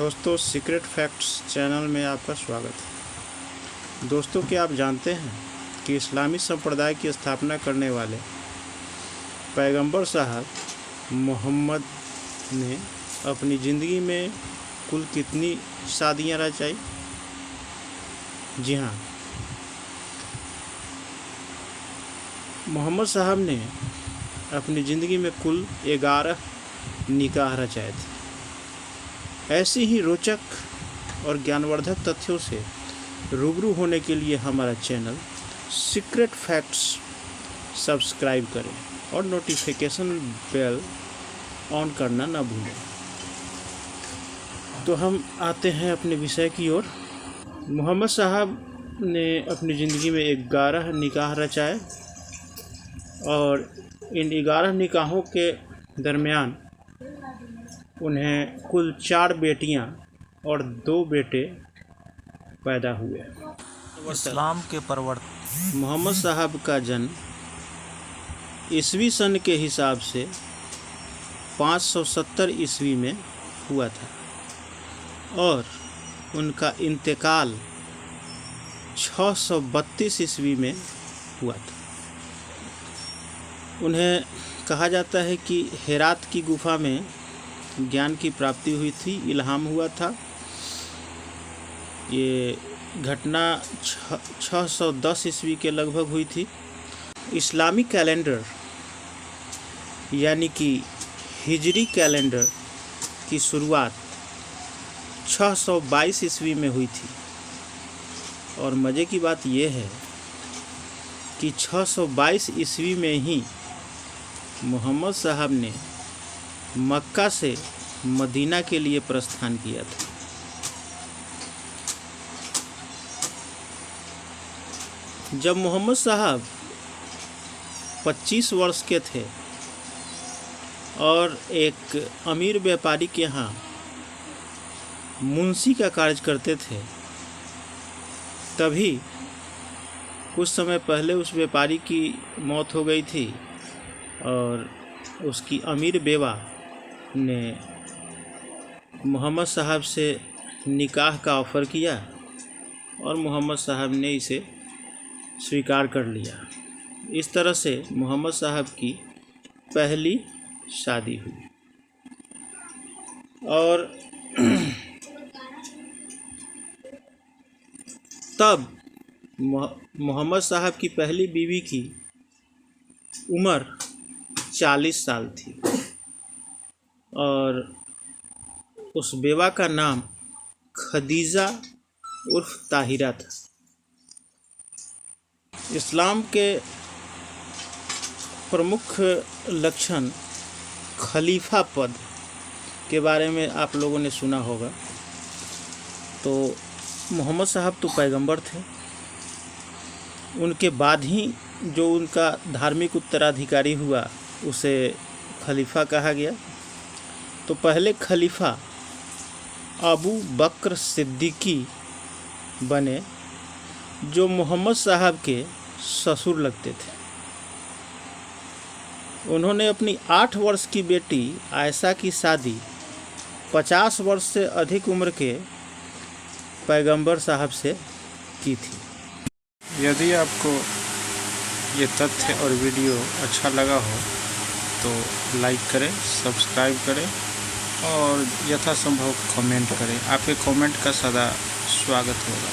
दोस्तों, secret facts channel में आपका स्वागत है। दोस्तों, क्या आप जानते हैं कि इस्लामी संप्रदाय की स्थापना करने वाले पैगंबर साहब मोहम्मद ने अपनी ज़िंदगी में कुल कितनी शादियां रचाई? जी हाँ, मोहम्मद साहब ने अपनी ज़िंदगी में कुल 11 निकाह रचाए थे। ऐसी ही रोचक और ज्ञानवर्धक तथ्यों से रूबरू होने के लिए हमारा चैनल सीक्रेट फैक्ट्स सब्सक्राइब करें और नोटिफिकेशन बेल ऑन करना ना भूलें। तो हम आते हैं अपने विषय की ओर। मोहम्मद साहब ने अपनी ज़िंदगी में 11 निकाह रचाए और इन 11 निकाहों के दरमियान उन्हें कुल 4 बेटियां और 2 बेटे पैदा हुए। इस्लाम के प्रवर्तक मोहम्मद साहब का जन्म ईसवी सन के हिसाब से 570 ईस्वी में हुआ था और उनका इंतकाल 632 ईस्वी में हुआ था। उन्हें कहा जाता है कि हेरात की गुफा में ज्ञान की प्राप्ति हुई थी, इल्हाम हुआ था। ये घटना 610 ईस्वी के लगभग हुई थी। इस्लामी कैलेंडर यानी कि हिजरी कैलेंडर की शुरुआत 622 ईस्वी में हुई थी और मज़े की बात यह है कि 622 ईस्वी में ही मोहम्मद साहब ने मक्का से मदीना के लिए प्रस्थान किया था। जब मोहम्मद साहब 25 वर्ष के थे और एक अमीर व्यापारी के यहाँ मुंशी का कार्य करते थे, तभी कुछ समय पहले उस व्यापारी की मौत हो गई थी और उसकी अमीर बेवा ने मोहम्मद साहब से निकाह का ऑफ़र किया और मोहम्मद साहब ने इसे स्वीकार कर लिया। इस तरह से मोहम्मद साहब की पहली शादी हुई और तब मोहम्मद साहब की पहली बीवी की उम्र 40 साल थी और उस बेवा का नाम खदीजा उर्फ ताहिरा था। इस्लाम के प्रमुख लक्षण खलीफा पद के बारे में आप लोगों ने सुना होगा। तो मोहम्मद साहब तो पैगंबर थे, उनके बाद ही जो उनका धार्मिक उत्तराधिकारी हुआ उसे खलीफा कहा गया। तो पहले खलीफा अबू बकर सिद्दीकी बने, जो मोहम्मद साहब के ससुर लगते थे। उन्होंने अपनी 8 वर्ष की बेटी आयशा की शादी 50 वर्ष से अधिक उम्र के पैगंबर साहब से की थी। यदि आपको ये तथ्य और वीडियो अच्छा लगा हो तो लाइक करें, सब्सक्राइब करें और यथासंभव कमेंट करें। आपके कमेंट का सदा स्वागत होगा।